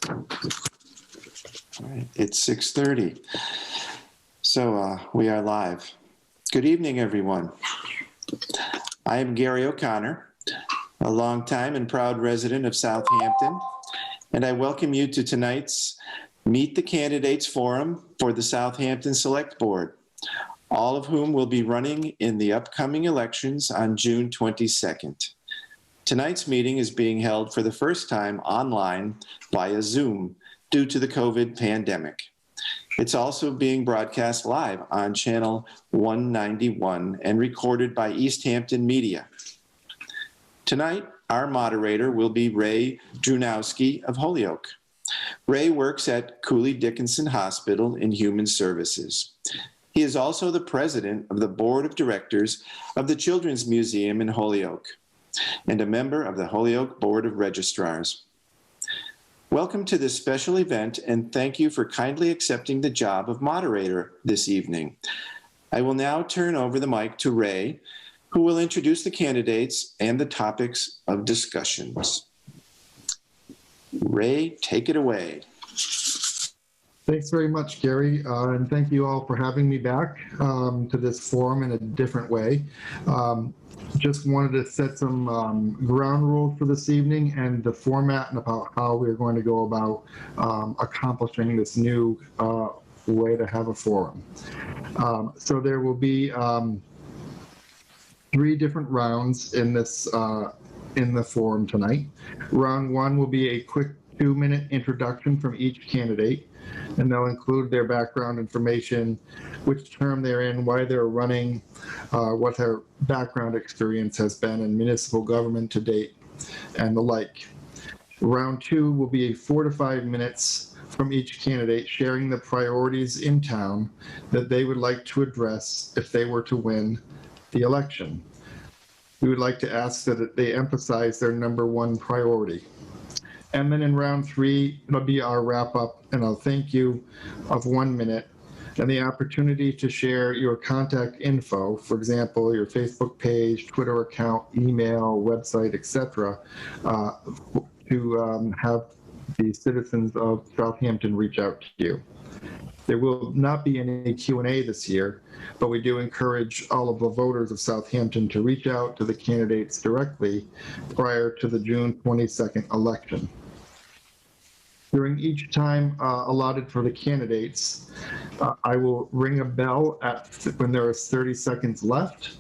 All right, it's 6:30. So we are live. Good evening, everyone. I am Gary O'Connor, a longtime and proud resident of Southampton, and I welcome you to tonight's Meet the Candidates Forum for the Southampton Select Board, all of whom will be running in the upcoming elections on June 22nd. Tonight's meeting is being held for the first time online via Zoom due to the COVID pandemic. It's also being broadcast live on channel 191 and recorded by Easthampton Media. Tonight, our moderator will be Ray Drunowski of Holyoke. Ray works at Cooley Dickinson Hospital in Human Services. He is also the president of the board of directors of the Children's Museum in Holyoke and a member of the Holyoke Board of Registrars. Welcome to this special event, and thank you for kindly accepting the job of moderator this evening. I will now turn over the mic to Ray, who will introduce the candidates and the topics of discussions. Ray, take it away. Thanks very much, Gary, and thank you all for having me back to this forum in a different way. Just wanted to set some ground rules for this evening and the format and about how we're going to go about accomplishing this new way to have a forum. So there will be 3 different rounds in this in the forum tonight. Round 1 will be a quick 2-minute introduction from each candidate, and they'll include their background information, which term they're in, why they're running, what their background experience has been in municipal government to date, and the like. Round 2 will be 4 to 5 minutes from each candidate sharing the priorities in town that they would like to address if they were to win the election. We would like to ask that they emphasize their #1 priority. And then in round 3, it'll be our wrap up and a thank you of 1 minute and the opportunity to share your contact info, for example, your Facebook page, Twitter account, email, website, etc., to have the citizens of Southampton reach out to you. There will not be any Q&A this year, but we do encourage all of the voters of Southampton to reach out to the candidates directly prior to the June 22nd election. During each time allotted for the candidates, I will ring a bell when there is 30 seconds left,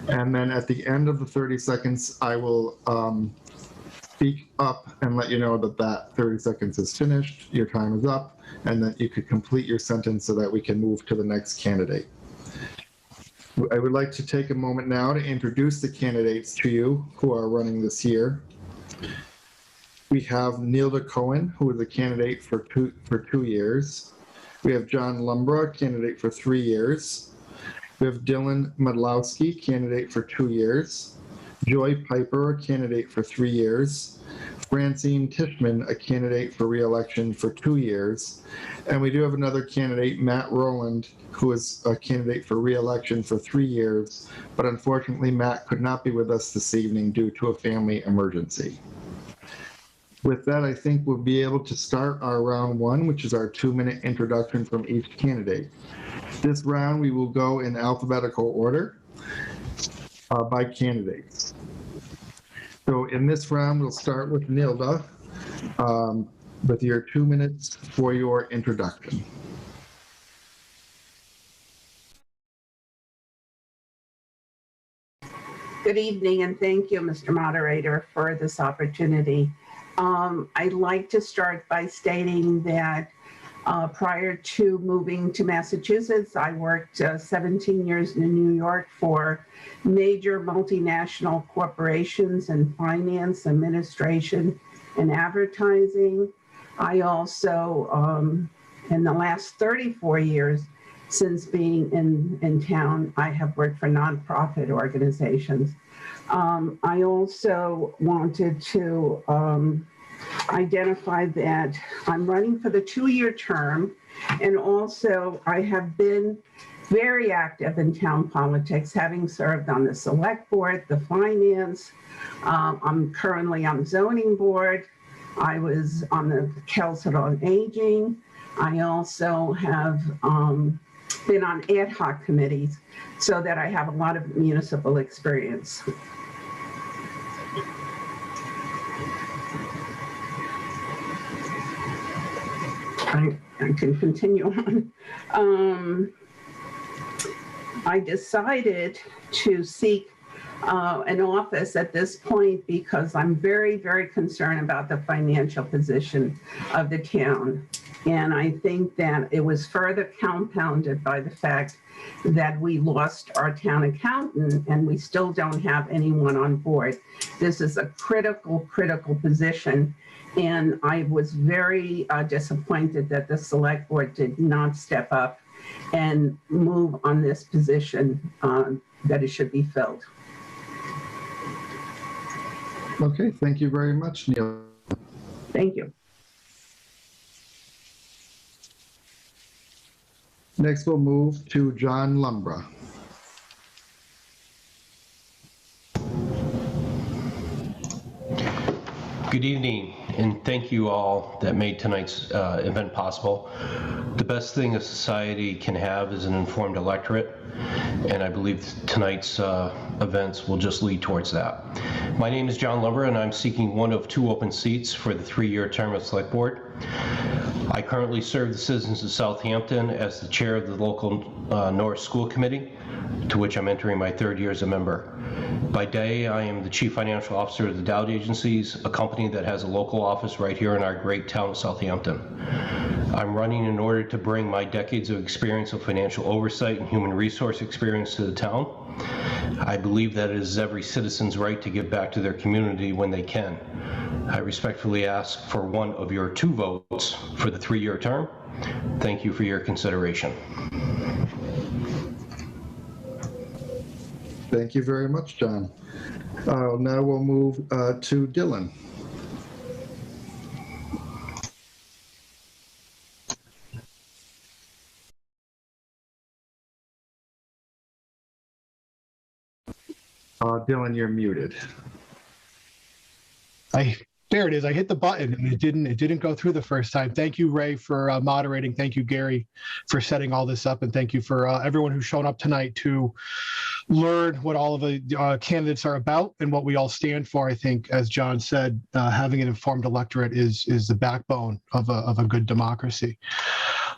and then at the end of the 30 seconds, I will speak up and let you know that 30 seconds is finished, your time is up, and that you could complete your sentence so that we can move to the next candidate. I would like to take a moment now to introduce the candidates to you who are running this year. We have Nilda Cohen, who is a candidate for two years. We have John Lumbra, candidate for 3 years. We have Dylan Medlowski, candidate for 2 years. Joy Piper, a candidate for 3 years. Francine Tishman, a candidate for re-election for 2 years. And we do have another candidate, Matt Rowland, who is a candidate for re-election for 3 years. But unfortunately, Matt could not be with us this evening due to a family emergency. With that, I think we'll be able to start our round 1, which is our 2-minute introduction from each candidate. This round, we will go in alphabetical order by candidates. So in this round, we'll start with Nilda with your 2 minutes for your introduction. Good evening, and thank you, Mr. Moderator, for this opportunity. I'd like to start by stating that prior to moving to Massachusetts, I worked 17 years in New York for major multinational corporations in finance, administration, and advertising. I also, in the last 34 years since being in town, I have worked for nonprofit organizations. I also wanted to identify that I'm running for the 2-year term, and also I have been very active in town politics, having served on the select board, the finance. I'm currently on zoning board, I was on the Council on Aging. I also have been on ad hoc committees, so that I have a lot of municipal experience. I can continue on. I decided to seek an office at this point because I'm very, very concerned about the financial position of the town. And I think that it was further compounded by the fact that we lost our town accountant and we still don't have anyone on board. This is a critical, critical position. And I was very disappointed that the select board did not step up and move on this position that it should be filled. Okay, thank you very much, Neil. Thank you. Next, we'll move to John Lumbra. Good evening, and thank you all that made tonight's event possible. The best thing a society can have is an informed electorate, and I believe tonight's events will just lead towards that. My name is John Lumbra, and I'm seeking one of 2 open seats for the 3-year term of Select Board. I currently serve the citizens of Southampton as the chair of the local North School Committee, to which I'm entering my 3rd year as a member. By day, I am the chief financial officer of the Dowd Agencies, a company that has a local office right here in our great town of Southampton. I'm running in order to bring my decades of experience of financial oversight and human resource experience to the town. I believe that it is every citizen's right to give back to their community when they can. I respectfully ask for one of your 2 votes for the 3-year term. Thank you for your consideration. Thank you very much, John. Now we'll move to Dylan. Dylan, you're muted. There it is. I hit the button and it didn't go through the first time. Thank you, Ray, for moderating. Thank you, Gary, for setting all this up. And thank you for everyone who's shown up tonight to learn what all of the candidates are about and what we all stand for. I think, as John said, having an informed electorate is the backbone of a good democracy.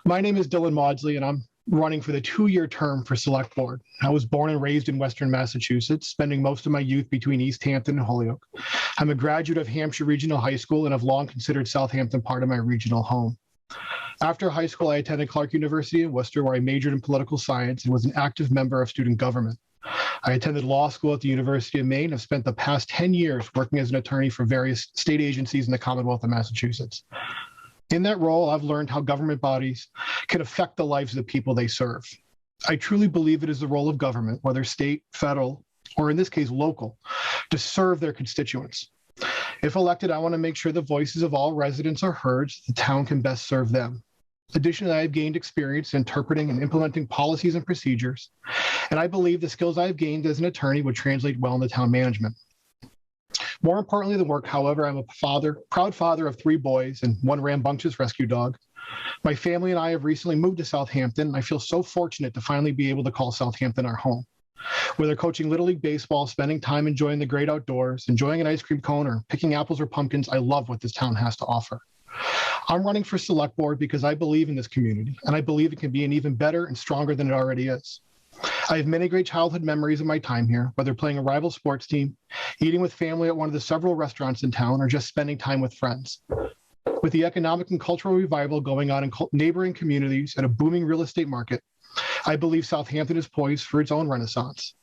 My name is Dylan Maudsley, and I'm running for the 2-year term for Select Board. I was born and raised in Western Massachusetts, spending most of my youth between Easthampton and Holyoke. I'm a graduate of Hampshire Regional High School and have long considered Southampton part of my regional home. After high school, I attended Clark University in Worcester, where I majored in political science and was an active member of student government. I attended law school at the University of Maine and have spent the past 10 years working as an attorney for various state agencies in the Commonwealth of Massachusetts. In that role, I've learned how government bodies can affect the lives of the people they serve. I truly believe it is the role of government, whether state, federal, or in this case, local, to serve their constituents. If elected, I want to make sure the voices of all residents are heard so the town can best serve them. Additionally, I have gained experience interpreting and implementing policies and procedures, and I believe the skills I have gained as an attorney would translate well into town management. More importantly than work, however, I'm a proud father of 3 boys and 1 rambunctious rescue dog. My family and I have recently moved to Southampton, and I feel so fortunate to finally be able to call Southampton our home. Whether coaching Little League Baseball, spending time enjoying the great outdoors, enjoying an ice cream cone, or picking apples or pumpkins, I love what this town has to offer. I'm running for Select Board because I believe in this community, and I believe it can be an even better and stronger than it already is. I have many great childhood memories of my time here, whether playing a rival sports team, eating with family at one of the several restaurants in town, or just spending time with friends. With the economic and cultural revival going on in neighboring communities and a booming real estate market, I believe Southampton is poised for its own renaissance.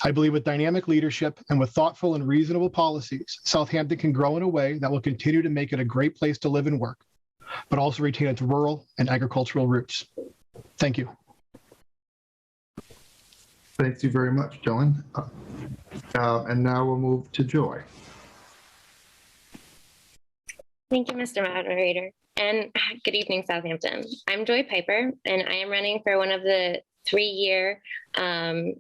I believe with dynamic leadership and with thoughtful and reasonable policies, Southampton can grow in a way that will continue to make it a great place to live and work, but also retain its rural and agricultural roots. Thank you. Thank you very much, Dylan. And now we'll move to Joy. Thank you, Mr. Moderator. And good evening, Southampton. I'm Joy Piper, and I am running for one of the 3-year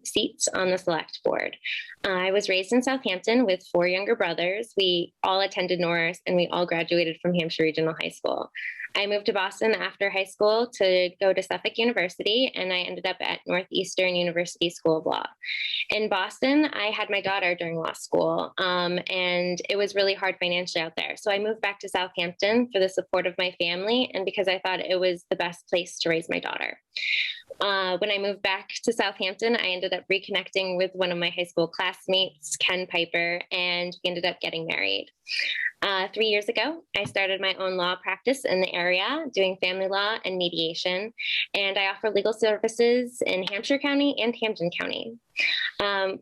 seats on the select board. I was raised in Southampton with 4 younger brothers. We all attended Norris and we all graduated from Hampshire Regional High School. I moved to Boston after high school to go to Suffolk University, and I ended up at Northeastern University School of Law. In Boston, I had my daughter during law school, and it was really hard financially out there. So I moved back to Southampton for the support of my family and because I thought it was the best place to raise my daughter. When I moved back to Southampton, I ended up reconnecting with one of my high school classmates, Ken Piper, and we ended up getting married. 3 years ago, I started my own law practice in the area, doing family law and mediation, and I offer legal services in Hampshire County and Hampden County.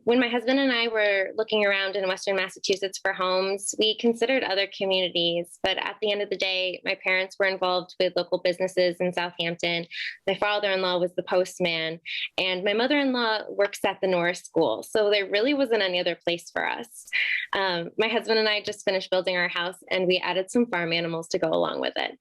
When my husband and I were looking around in Western Massachusetts for homes, we considered other communities, but at the end of the day, my parents were involved with local businesses in Southampton. My father-in-law was the postman, and my mother-in-law works at the Norris School, so there really wasn't any other place for us. My husband and I just finished building our house, and we added some farm animals to go along with it.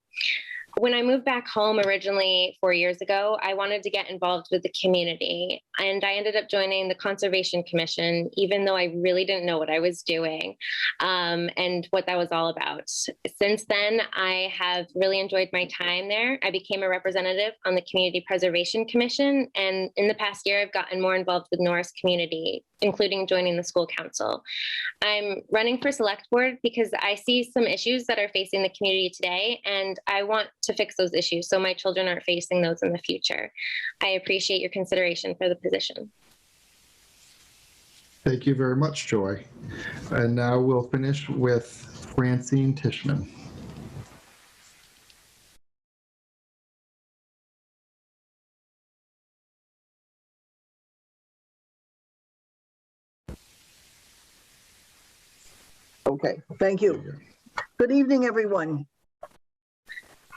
When I moved back home originally 4 years ago, I wanted to get involved with the community, and I ended up joining the Conservation Commission, even though I really didn't know what I was doing and what that was all about. Since then, I have really enjoyed my time there. I became a representative on the Community Preservation Commission, and in the past year, I've gotten more involved with Norris community, including joining the school council. I'm running for select board because I see some issues that are facing the community today, and I want to fix those issues so my children aren't facing those in the future. I appreciate your consideration for the position. Thank you very much, Joy. And now we'll finish with Francine Tishman. Okay, thank you. Good evening, everyone.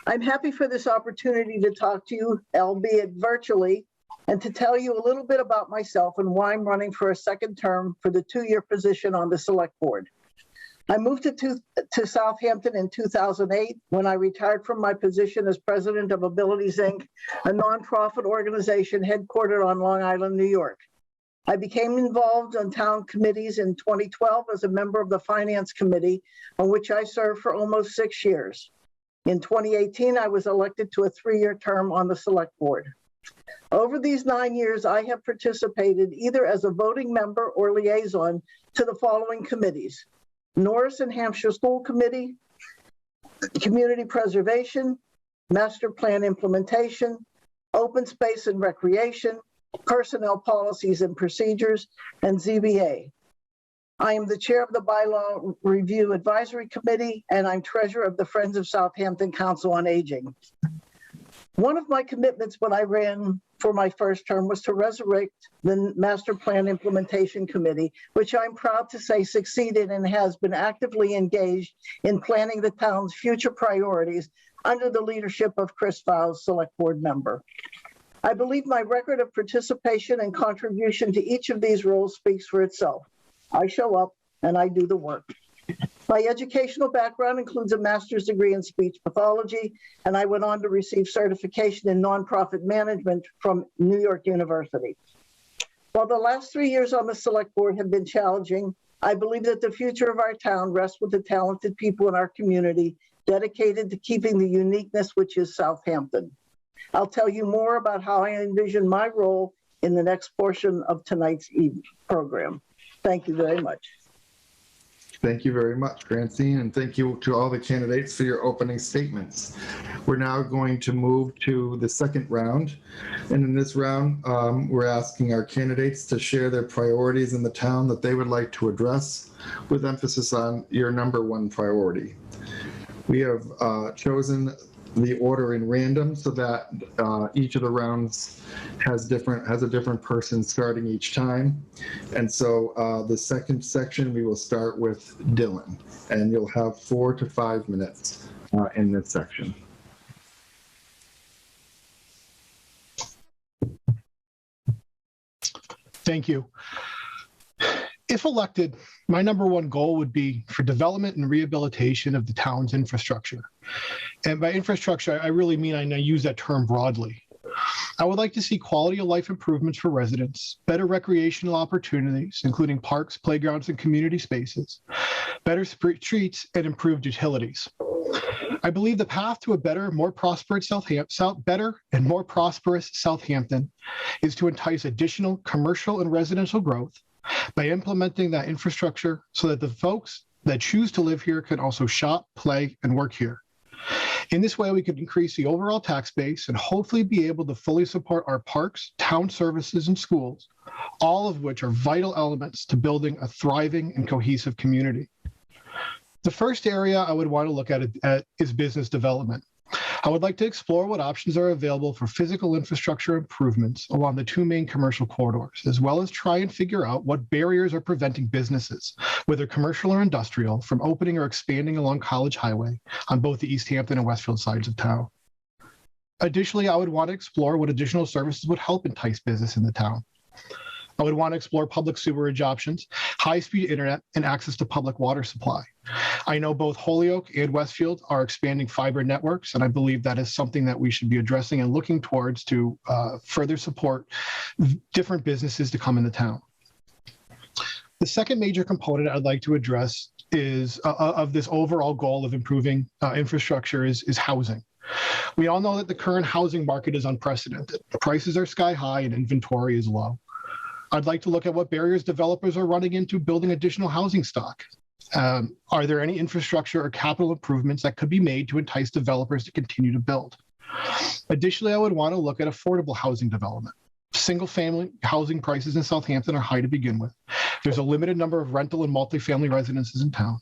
I'm happy for this opportunity to talk to you, albeit virtually, and to tell you a little bit about myself and why I'm running for a second term for the 2-year position on the select board. I moved to Southampton in 2008 when I retired from my position as president of Abilities, Inc., a nonprofit organization headquartered on Long Island, New York. I became involved on town committees in 2012 as a member of the Finance Committee, on which I served for almost 6 years. In 2018, I was elected to a 3-year term on the Select Board. Over these 9 years, I have participated either as a voting member or liaison to the following committees: Norris and Hampshire School Committee, Community Preservation, Master Plan Implementation, Open Space and Recreation, Personnel Policies and Procedures, and ZBA. I am the chair of the Bylaw Review Advisory Committee, and I'm treasurer of the Friends of Southampton Council on Aging. One of my commitments when I ran for my first term was to resurrect the Master Plan Implementation Committee, which I'm proud to say succeeded and has been actively engaged in planning the town's future priorities under the leadership of Chris Fowles, Select Board member. I believe my record of participation and contribution to each of these roles speaks for itself. I show up and I do the work. My educational background includes a master's degree in speech pathology, and I went on to receive certification in nonprofit management from New York University. While the last 3 years on the select board have been challenging, I believe that the future of our town rests with the talented people in our community dedicated to keeping the uniqueness which is Southampton. I'll tell you more about how I envision my role in the next portion of tonight's program. Thank you very much. Thank you very much, Francine, and thank you to all the candidates for your opening statements. We're now going to move to the second round. And in this round, we're asking our candidates to share their priorities in the town that they would like to address, with emphasis on your number one priority. We have chosen the order in random so that each of the rounds has a different person starting each time. And so the second section, we will start with Dylan, and you'll have 4 to 5 minutes in this section. Thank you. If elected, my number one goal would be for development and rehabilitation of the town's infrastructure. And by infrastructure, I really mean, I use that term broadly. I would like to see quality of life improvements for residents, better recreational opportunities, including parks, playgrounds, and community spaces, better streets, and improved utilities. I believe the path to a better, more prosperous Southampton is to entice additional commercial and residential growth by implementing that infrastructure so that the folks that choose to live here can also shop, play, and work here. In this way, we could increase the overall tax base and hopefully be able to fully support our parks, town services, and schools, all of which are vital elements to building a thriving and cohesive community. The first area I would want to look at is business development. I would like to explore what options are available for physical infrastructure improvements along the two main commercial corridors, as well as try and figure out what barriers are preventing businesses, whether commercial or industrial, from opening or expanding along College Highway on both the Easthampton and Westfield sides of town. Additionally, I would want to explore what additional services would help entice business in the town. I would want to explore public sewerage options, high-speed internet, and access to public water supply. I know both Holyoke and Westfield are expanding fiber networks, and I believe that is something that we should be addressing and looking towards to further support different businesses to come in the town. The second major component I'd like to address is of this overall goal of improving infrastructure is housing. We all know that the current housing market is unprecedented. Prices are sky high and inventory is low. I'd like to look at what barriers developers are running into building additional housing stock. Are there any infrastructure or capital improvements that could be made to entice developers to continue to build? Additionally, I would want to look at affordable housing development. Single-family housing prices in Southampton are high to begin with. There's a limited number of rental and multifamily residences in town.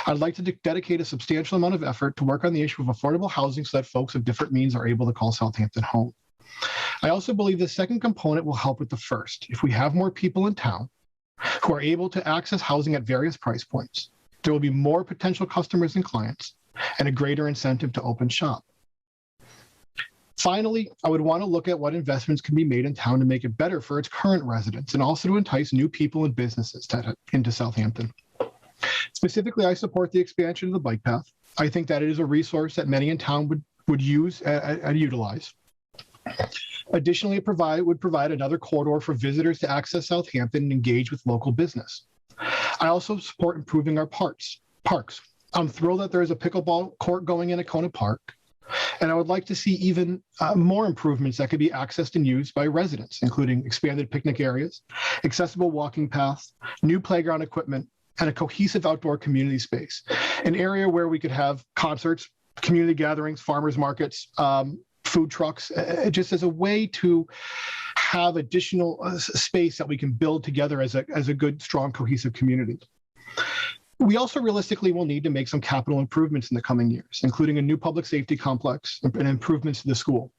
I'd like to dedicate a substantial amount of effort to work on the issue of affordable housing so that folks of different means are able to call Southampton home. I also believe the second component will help with the first. If we have more people in town who are able to access housing at various price points, there will be more potential customers and clients and a greater incentive to open shop. Finally, I would want to look at what investments can be made in town to make it better for its current residents and also to entice new people and businesses into Southampton. Specifically, I support the expansion of the bike path. I think that it is a resource that many in town would use and utilize. Additionally, it would provide another corridor for visitors to access Southampton and engage with local business. I also support improving our parks. I'm thrilled that there is a pickleball court going in at Kona Park, and I would like to see even more improvements that could be accessed and used by residents, including expanded picnic areas, accessible walking paths, new playground equipment, and a cohesive outdoor community space, an area where we could have concerts, community gatherings, farmers markets, food trucks, just as a way to have additional space that we can build together as a good, strong, cohesive community. We also realistically will need to make some capital improvements in the coming years, including a new public safety complex and improvements to the school.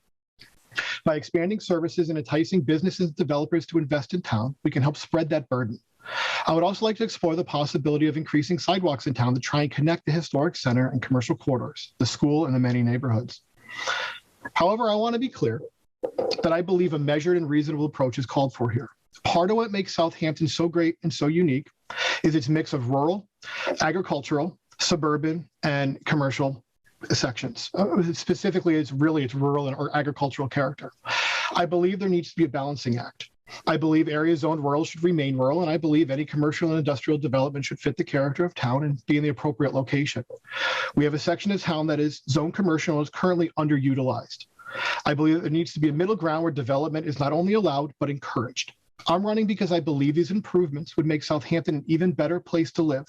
By expanding services and enticing businesses and developers to invest in town, we can help spread that burden. I would also like to explore the possibility of increasing sidewalks in town to try and connect the historic center and commercial corridors, the school, and the many neighborhoods. However, I want to be clear that I believe a measured and reasonable approach is called for here. Part of what makes Southampton so great and so unique is its mix of rural, agricultural, suburban, and commercial sections. Specifically, it's rural or agricultural character. I believe there needs to be a balancing act. I believe areas zoned rural should remain rural, and I believe any commercial and industrial development should fit the character of town and be in the appropriate location. We have a section of town that is zoned commercial and is currently underutilized. I believe there needs to be a middle ground where development is not only allowed, but encouraged. I'm running because I believe these improvements would make Southampton an even better place to live.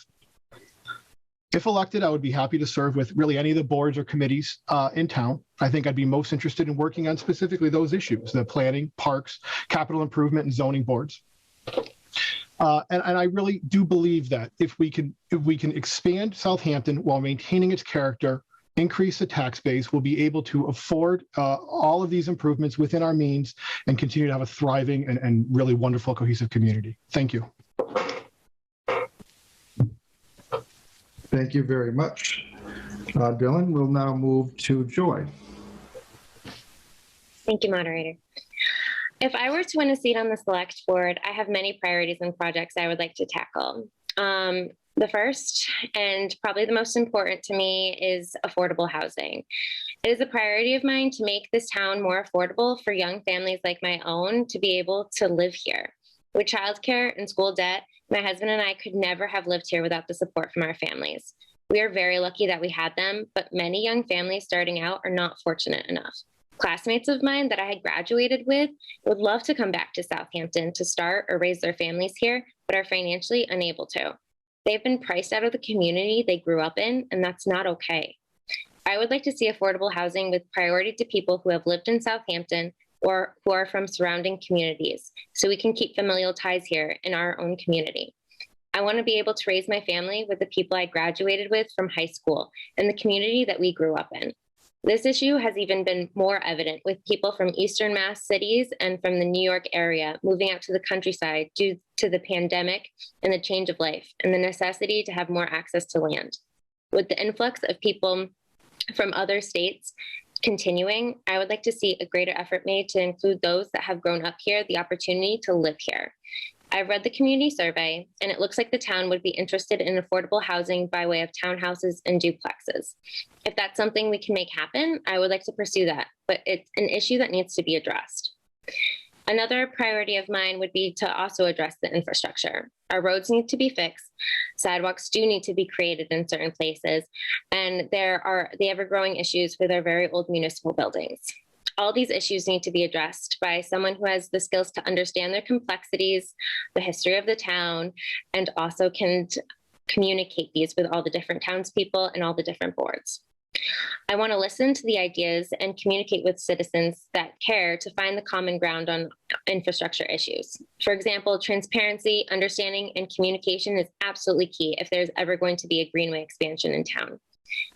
If elected, I would be happy to serve with really any of the boards or committees in town. I think I'd be most interested in working on specifically those issues, the planning, parks, capital improvement, and zoning boards. And I really do believe that if we can expand Southampton while maintaining its character, increase the tax base, we'll be able to afford all of these improvements within our means and continue to have a thriving and really wonderful, cohesive community. Thank you. Thank you very much. Dylan, we'll now move to Joy. Thank you, moderator. If I were to win a seat on the select board, I have many priorities and projects I would like to tackle. The first, and probably the most important to me, is affordable housing. It is a priority of mine to make this town more affordable for young families like my own to be able to live here. With childcare and school debt, my husband and I could never have lived here without the support from our families. We are very lucky that we had them, but many young families starting out are not fortunate enough. Classmates of mine that I had graduated with would love to come back to Southampton to start or raise their families here, but are financially unable to. They've been priced out of the community they grew up in, and that's not okay. I would like to see affordable housing with priority to people who have lived in Southampton or who are from surrounding communities, so we can keep familial ties here in our own community. I want to be able to raise my family with the people I graduated with from high school and the community that we grew up in. This issue has even been more evident with people from Eastern Mass cities and from the New York area moving out to the countryside due to the pandemic and the change of life and the necessity to have more access to land. With the influx of people from other states continuing, I would like to see a greater effort made to include those that have grown up here the opportunity to live here. I've read the community survey, and it looks like the town would be interested in affordable housing by way of townhouses and duplexes. If that's something we can make happen, I would like to pursue that, but it's an issue that needs to be addressed. Another priority of mine would be to also address the infrastructure. Our roads need to be fixed, sidewalks do need to be created in certain places, and there are the ever-growing issues with our very old municipal buildings. All these issues need to be addressed by someone who has the skills to understand their complexities, the history of the town, and also can communicate these with all the different townspeople and all the different boards. I want to listen to the ideas and communicate with citizens that care to find the common ground on infrastructure issues. For example, transparency, understanding, and communication is absolutely key if there's ever going to be a greenway expansion in town.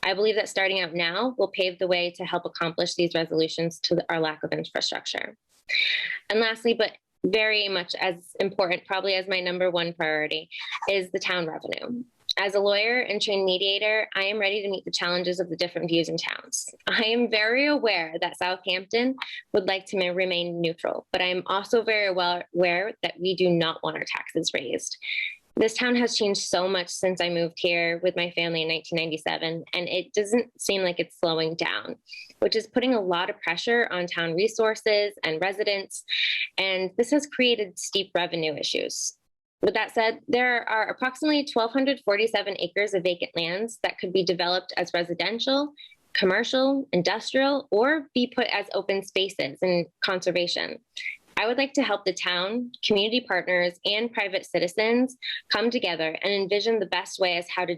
I believe that starting out now will pave the way to help accomplish these resolutions to our lack of infrastructure. And lastly, but very much as important, probably as my number one priority, is the town revenue. As a lawyer and trained mediator, I am ready to meet the challenges of the different views in towns. I am very aware that Southampton would like to remain neutral, but I am also very well aware that we do not want our taxes raised. This town has changed so much since I moved here with my family in 1997, and it doesn't seem like it's slowing down, which is putting a lot of pressure on town resources and residents, and this has created steep revenue issues. With that said, there are approximately 1,247 acres of vacant lands that could be developed as residential, commercial, industrial, or be put as open spaces and conservation. I would like to help the town, community partners, and private citizens come together and envision the best way as how to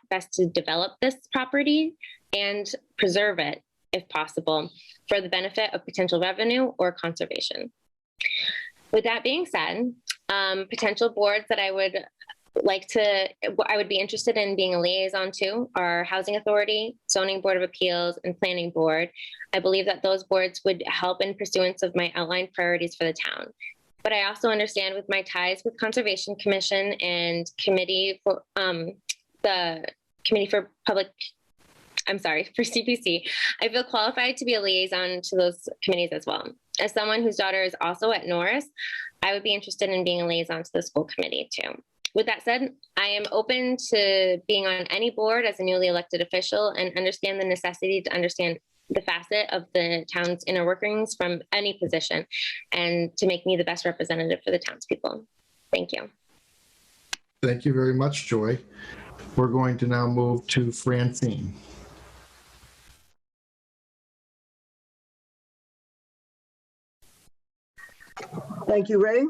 best to develop this property and preserve it, if possible, for the benefit of potential revenue or conservation. With that being said, potential boards that I would be interested in being a liaison to are Housing Authority, Zoning Board of Appeals, and Planning Board. I believe that those boards would help in pursuance of my outlined priorities for the town. But I also understand with my ties with Conservation Commission and the Committee for CPC, I feel qualified to be a liaison to those committees as well. As someone whose daughter is also at Norris, I would be interested in being a liaison to the school committee too. With that said, I am open to being on any board as a newly elected official and understand the necessity to understand the facet of the town's inner workings from any position and to make me the best representative for the townspeople. Thank you. Thank you very much, Joy. We're going to now move to Francine. Thank you, Ray.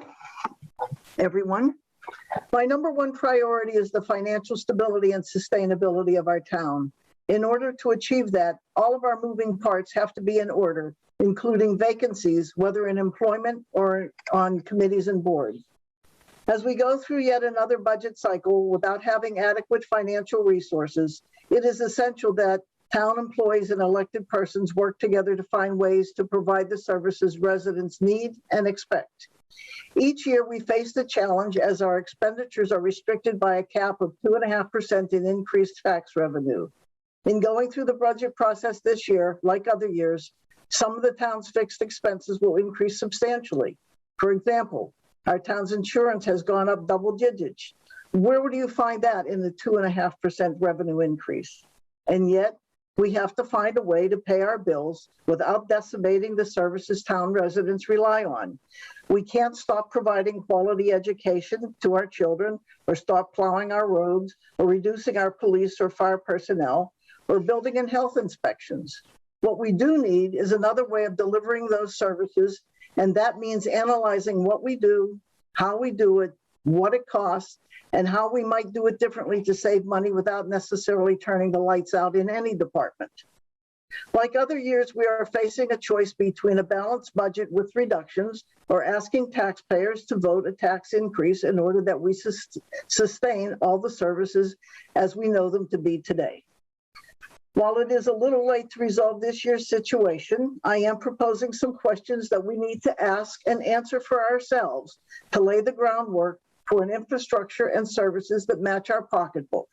Everyone. My number one priority is the financial stability and sustainability of our town. In order to achieve that, all of our moving parts have to be in order, including vacancies, whether in employment or on committees and boards. As we go through yet another budget cycle without having adequate financial resources, it is essential that town employees and elected persons work together to find ways to provide the services residents need and expect. Each year we face the challenge as our expenditures are restricted by a cap of 2.5% in increased tax revenue. In going through the budget process this year, like other years, some of the town's fixed expenses will increase substantially. For example, our town's insurance has gone up double digits. Where would you find that in the 2.5% revenue increase? And yet, we have to find a way to pay our bills without decimating the services town residents rely on. We can't stop providing quality education to our children, or stop plowing our roads, or reducing our police or fire personnel, or building and health inspections. What we do need is another way of delivering those services, and that means analyzing what we do, how we do it, what it costs, and how we might do it differently to save money without necessarily turning the lights out in any department. Like other years, we are facing a choice between a balanced budget with reductions or asking taxpayers to vote a tax increase in order that we sustain all the services as we know them to be today. While it is a little late to resolve this year's situation, I am proposing some questions that we need to ask and answer for ourselves to lay the groundwork for an infrastructure and services that match our pocketbook.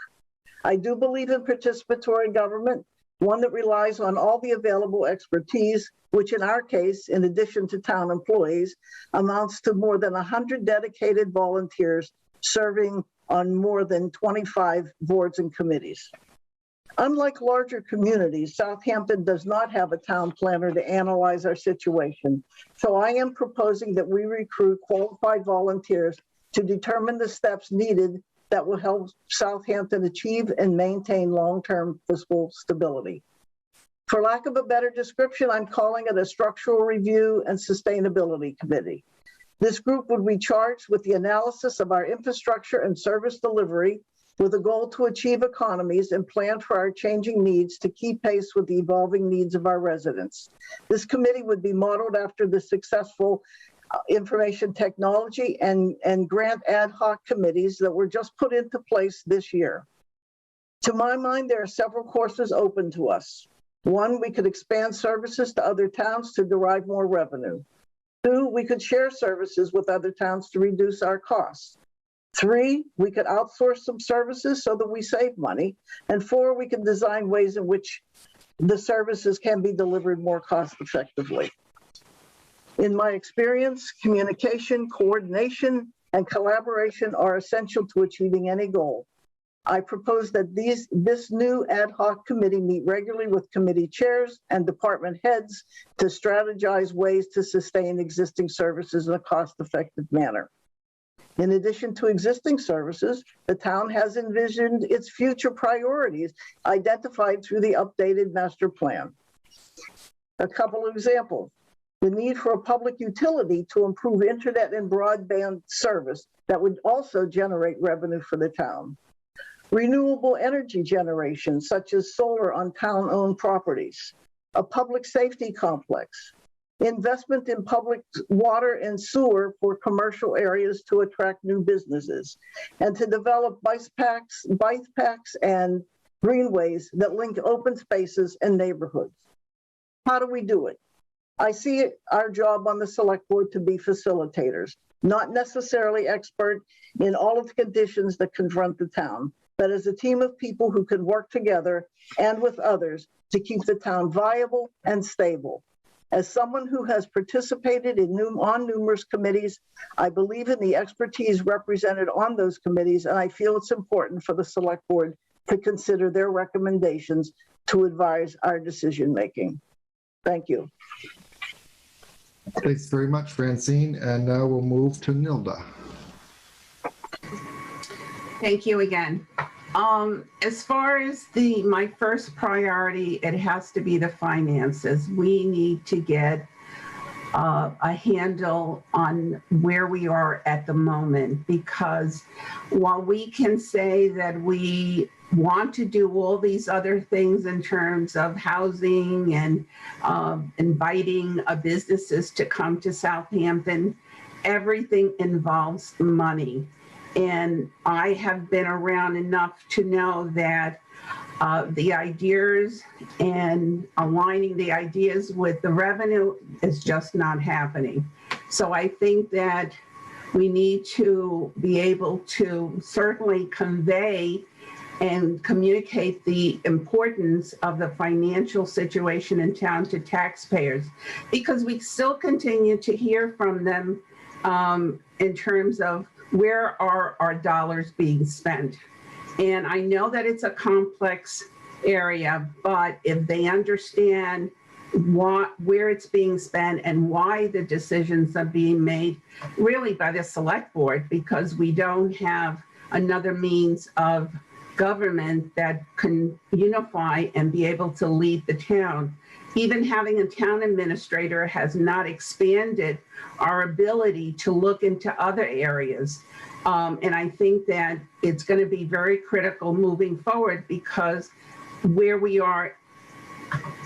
I do believe in participatory government, one that relies on all the available expertise, which in our case, in addition to town employees, amounts to more than 100 dedicated volunteers serving on more than 25 boards and committees. Unlike larger communities, Southampton does not have a town planner to analyze our situation. So I am proposing that we recruit qualified volunteers to determine the steps needed that will help Southampton achieve and maintain long-term fiscal stability. For lack of a better description, I'm calling it a structural review and sustainability committee. This group would be charged with the analysis of our infrastructure and service delivery with a goal to achieve economies and plan for our changing needs to keep pace with the evolving needs of our residents. This committee would be modeled after the successful information technology and grant ad hoc committees that were just put into place this year. To my mind, there are several courses open to us. One, we could expand services to other towns to derive more revenue. Two, we could share services with other towns to reduce our costs. Three, we could outsource some services so that we save money. And four, we can design ways in which the services can be delivered more cost effectively. In my experience, communication, coordination, and collaboration are essential to achieving any goal. I propose that this new ad hoc committee meet regularly with committee chairs and department heads to strategize ways to sustain existing services in a cost-effective manner. In addition to existing services, the town has envisioned its future priorities identified through the updated master plan. A couple of examples. The need for a public utility to improve internet and broadband service that would also generate revenue for the town. Renewable energy generation, such as solar on town-owned properties. A public safety complex. Investment in public water and sewer for commercial areas to attract new businesses. And to develop bike packs and greenways that link open spaces and neighborhoods. How do we do it? I see it, our job on the select board to be facilitators, not necessarily expert in all of the conditions that confront the town, but as a team of people who can work together and with others to keep the town viable and stable. As someone who has participated on numerous committees, I believe in the expertise represented on those committees, and I feel it's important for the select board to consider their recommendations to advise our decision-making. Thank you. Thanks very much, Francine. And now we'll move to Nilda. Thank you again. As far as my first priority, it has to be the finances. We need to get a handle on where we are at the moment, because while we can say that we want to do all these other things in terms of housing and inviting businesses to come to Southampton, everything involves money. And I have been around enough to know that the ideas and aligning the ideas with the revenue is just not happening. So I think that we need to be able to certainly convey and communicate the importance of the financial situation in town to taxpayers, because we still continue to hear from them in terms of where are our dollars being spent? And I know that it's a complex area, but if they understand where it's being spent and why the decisions are being made really by the select board, because we don't have another means of government that can unify and be able to lead the town. Even having a town administrator has not expanded our ability to look into other areas. And I think that it's going to be very critical moving forward, because where we are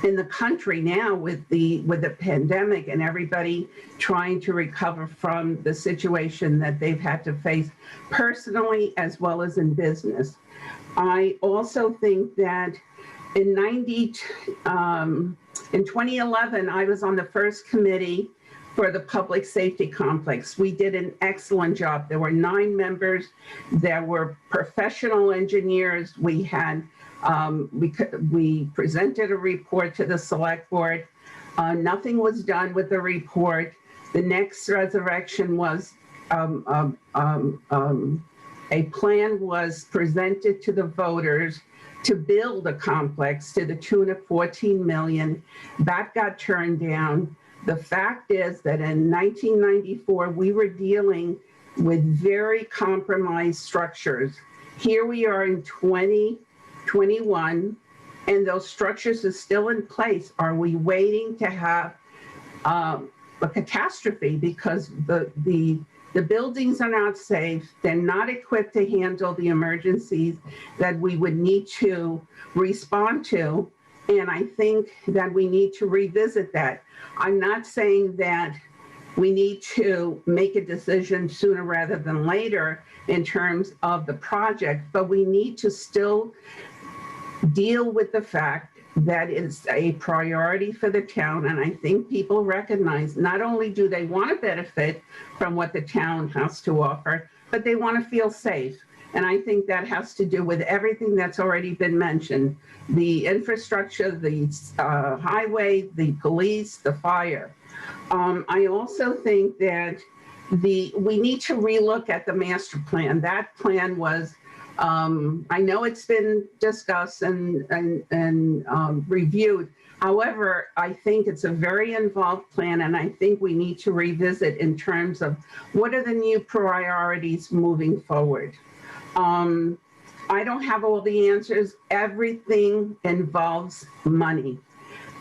in the country now with the pandemic and everybody trying to recover from the situation that they've had to face personally as well as in business. I also think that in 2011, I was on the first committee for the public safety complex. We did an excellent job. There were 9 members. There were professional engineers. We had we presented a report to the select board. Nothing was done with the report. The next resurrection was a plan was presented to the voters to build a complex to the tune of 14 million. That got turned down. The fact is that in 1994, we were dealing with very compromised structures. Here we are in 2021, and those structures are still in place. Are we waiting to have a catastrophe because the buildings are not safe? They're not equipped to handle the emergencies that we would need to respond to. And I think that we need to revisit that. I'm not saying that we need to make a decision sooner rather than later in terms of the project, but we need to still deal with the fact that it's a priority for the town. And I think people recognize not only do they want to benefit from what the town has to offer, but they want to feel safe. And I think that has to do with everything that's already been mentioned: the infrastructure, the highway, the police, the fire. I also think that we need to relook at the master plan. That plan was, I know it's been discussed and reviewed. However, I think it's a very involved plan, and I think we need to revisit in terms of what are the new priorities moving forward. I don't have all the answers. Everything involves money,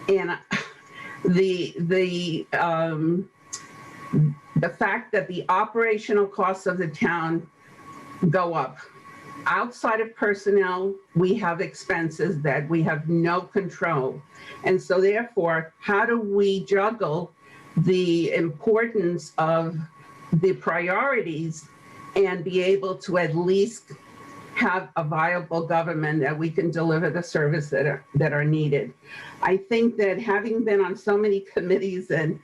and the fact that the operational costs of the town go up. Outside of personnel, we have expenses that we have no control. And so therefore, how do we juggle the importance of the priorities and be able to at least have a viable government that we can deliver the service that are needed? I think that having been on so many committees and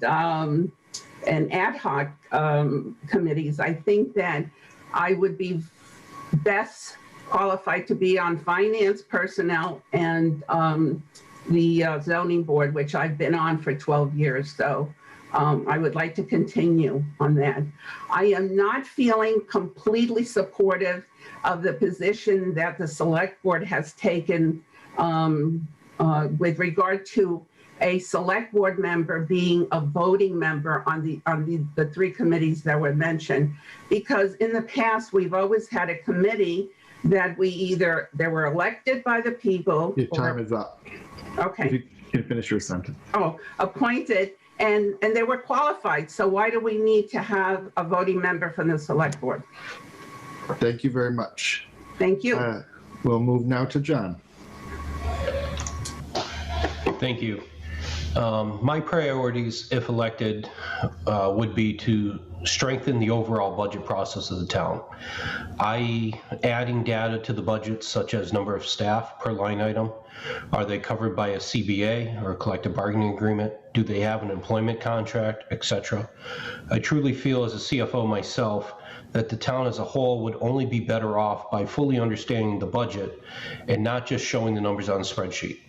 ad hoc committees, I think that I would be best qualified to be on finance, personnel, and the zoning board, which I've been on for 12 years. So I would like to continue on that. I am not feeling completely supportive of the position that the select board has taken with regard to a select board member being a voting member on the 3 committees that were mentioned. Because in the past, we've always had a committee that they were elected by the people. Your time is up. Okay. You can finish your sentence. Oh, appointed, and they were qualified. So why do we need to have a voting member from the select board? Thank you very much. Thank you. We'll move now to John. Thank you. My priorities, if elected, would be to strengthen the overall budget process of the town, i.e. adding data to the budget, such as number of staff per line item. Are they covered by a CBA or a collective bargaining agreement? Do they have an employment contract, etc.? I truly feel as a CFO myself that the town as a whole would only be better off by fully understanding the budget and not just showing the numbers on a spreadsheet.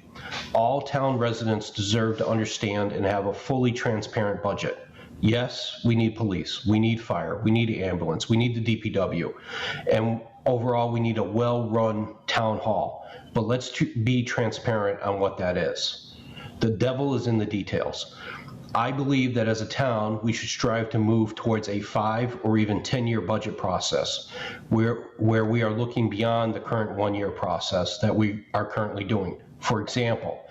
All town residents deserve to understand and have a fully transparent budget. Yes, we need police, we need fire, we need ambulance, we need the DPW, and overall, we need a well-run town hall. But let's be transparent on what that is. The devil is in the details. I believe that as a town, we should strive to move towards a 5 or even 10-year budget process where we are looking beyond the current 1-year process that we are currently doing. For example,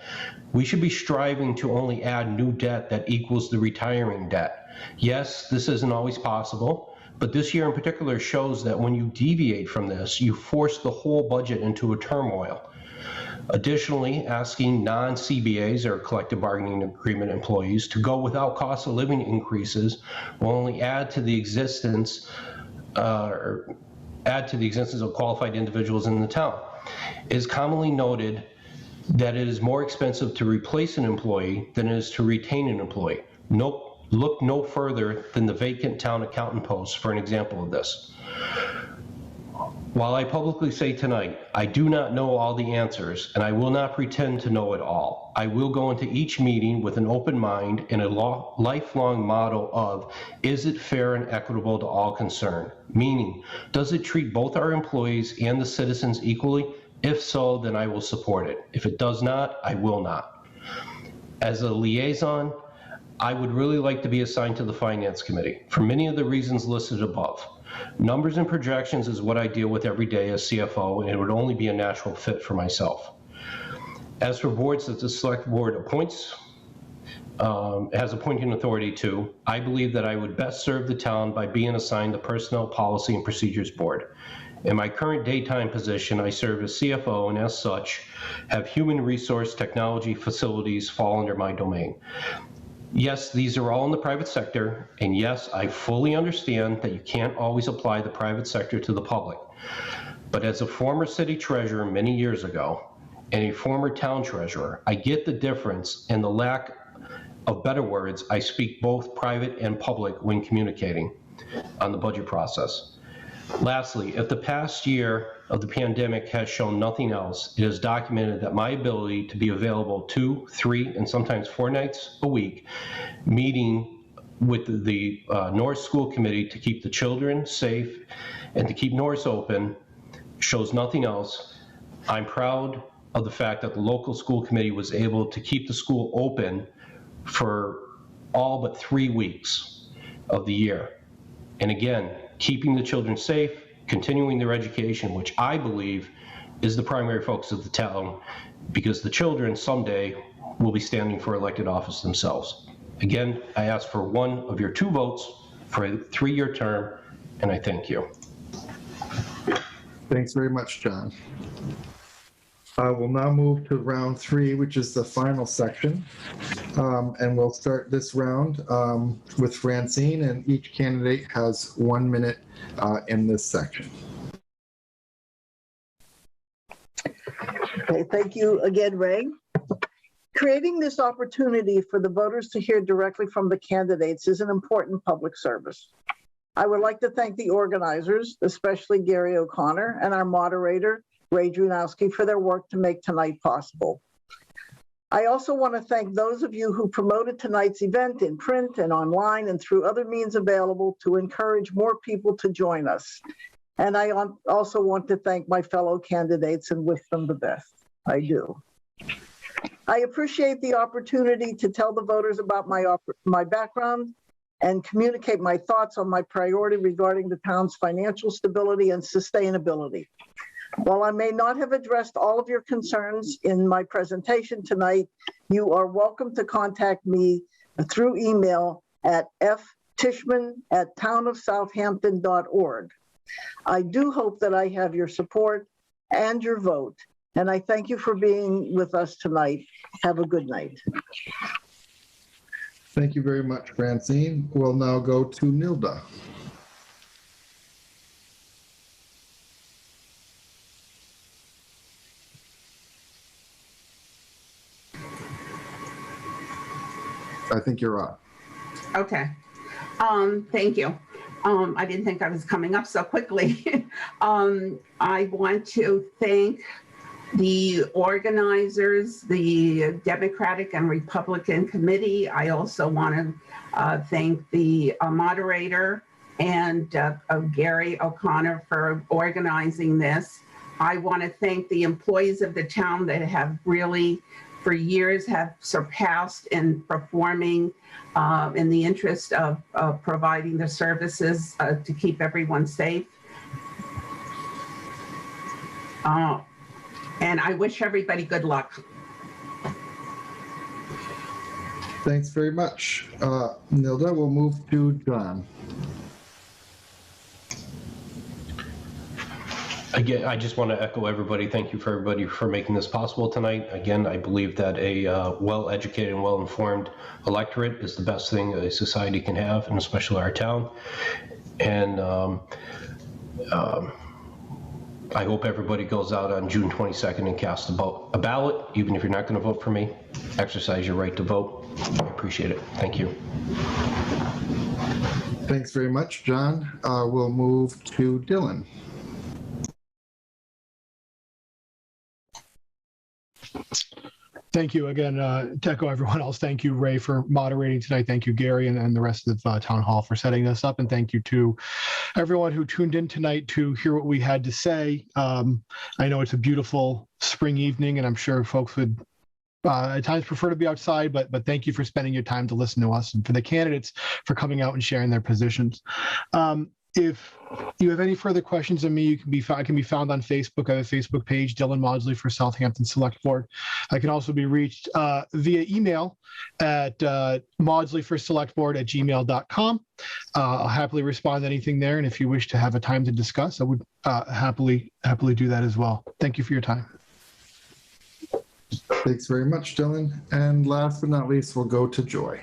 we should be striving to only add new debt that equals the retiring debt. Yes, this isn't always possible, but this year in particular shows that when you deviate from this, you force the whole budget into a turmoil. Additionally, asking non-CBAs or collective bargaining agreement employees to go without cost of living increases will only add to the existence of qualified individuals in the town. It is commonly noted that it is more expensive to replace an employee than it is to retain an employee. Look no further than the vacant town accountant post for an example of this. While I publicly say tonight, I do not know all the answers, and I will not pretend to know it all. I will go into each meeting with an open mind and a lifelong motto of, is it fair and equitable to all concerned? Meaning, does it treat both our employees and the citizens equally? If so, then I will support it. If it does not, I will not. As a liaison, I would really like to be assigned to the Finance Committee for many of the reasons listed above. Numbers and projections is what I deal with every day as CFO, and it would only be a natural fit for myself. As for boards that the Select Board appoints, has appointing authority to, I believe that I would best serve the town by being assigned the Personnel Policy and Procedures Board. In my current daytime position, I serve as CFO and as such have human resource technology facilities fall under my domain. Yes, these are all in the private sector, and yes, I fully understand that you can't always apply the private sector to the public. But as a former city treasurer many years ago and a former town treasurer, I get the difference and the lack of better words. I speak both private and public when communicating on the budget process. Lastly, if the past year of the pandemic has shown nothing else, it has documented that my ability to be available 2, 3, and sometimes 4 nights a week, meeting with the Norris School Committee to keep the children safe and to keep Norris open, shows nothing else. I'm proud of the fact that the local school committee was able to keep the school open for all but 3 weeks of the year. And again, keeping the children safe, continuing their education, which I believe is the primary focus of the town, because the children someday will be standing for elected office themselves. Again, I ask for one of your 2 votes for a 3-year term, and I thank you. Thanks very much, John. We'll now move to round 3, which is the final section. And we'll start this round with Francine, and each candidate has 1 minute in this section. Okay, thank you again, Ray. Creating this opportunity for the voters to hear directly from the candidates is an important public service. I would like to thank the organizers, especially Gary O'Connor, and our moderator, Ray Drunowski, for their work to make tonight possible. I also want to thank those of you who promoted tonight's event in print and online and through other means available to encourage more people to join us. And I also want to thank my fellow candidates and wish them the best. I do. I appreciate the opportunity to tell the voters about my background and communicate my thoughts on my priority regarding the town's financial stability and sustainability. While I may not have addressed all of your concerns in my presentation tonight, you are welcome to contact me through email at ftishman@townofsouthampton.org. I do hope that I have your support and your vote, and I thank you for being with us tonight. Have a good night. Thank you very much, Francine. We'll now go to Nilda. I think you're on. Okay. Thank you. I didn't think I was coming up so quickly. I want to thank the organizers, the Democratic and Republican committee. I also want to thank the moderator and Gary O'Connor for organizing this. I want to thank the employees of the town that have really, for years, have surpassed in performing in the interest of providing the services to keep everyone safe. And I wish everybody good luck. Thanks very much. Nilda, we'll move to John. Again, I just want to echo everybody. Thank you for everybody for making this possible tonight. Again, I believe that a well-educated and well-informed electorate is the best thing a society can have, and especially our town. And I hope everybody goes out on June 22nd and casts a ballot, even if you're not going to vote for me. Exercise your right to vote. I appreciate it. Thank you. Thanks very much, John. We'll move to Dylan. Thank you again, to echo everyone else. Thank you, Ray, for moderating tonight. Thank you, Gary, and the rest of the town hall for setting this up. And thank you to everyone who tuned in tonight to hear what we had to say. I know it's a beautiful spring evening, and I'm sure folks would at times prefer to be outside, but thank you for spending your time to listen to us, and for the candidates for coming out and sharing their positions. If you have any further questions of me, I can be found on Facebook. I have a Facebook page, Dylan Maudsley for Southampton Select Board. I can also be reached via email at maudsleyforselectboard@gmail.com. I'll happily respond to anything there, and if you wish to have a time to discuss, I would happily do that as well. Thank you for your time. Thanks very much, Dylan. And last but not least, we'll go to Joy.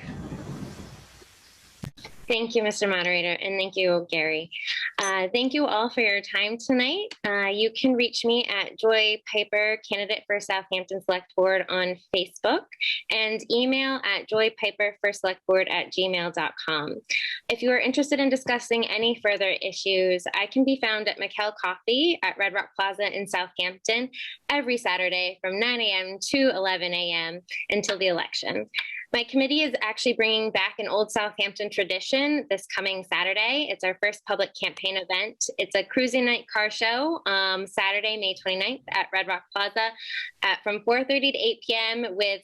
Thank you, Mr. Moderator, and thank you, Gary. Thank you all for your time tonight. You can reach me at Joy Piper, candidate for Southampton Select Board on Facebook, and email at joypiperforselectboard@gmail.com. If you are interested in discussing any further issues, I can be found at McKell Coffee at Red Rock Plaza in Southampton every Saturday from 9 a.m. to 11 a.m. until the election. My committee is actually bringing back an old Southampton tradition this coming Saturday. It's our first public campaign event. It's a cruising night car show, Saturday, May 29th at Red Rock Plaza from 4:30 to 8 p.m. with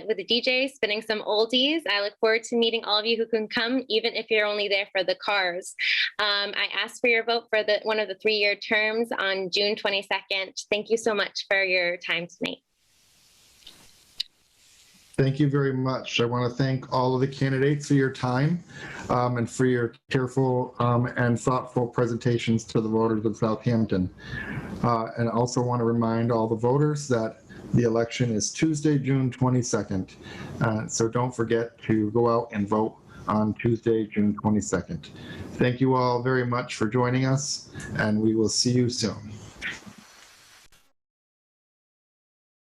with the DJ spinning some oldies. I look forward to meeting all of you who can come, even if you're only there for the cars. I ask for your vote for one of the 3-year terms on June 22nd. Thank you so much for your time tonight. Thank you very much. I want to thank all of the candidates for your time and for your careful and thoughtful presentations to the voters of Southampton. And I also want to remind all the voters that the election is Tuesday, June 22nd. So don't forget to go out and vote on Tuesday, June 22nd. Thank you all very much for joining us, and we will see you soon.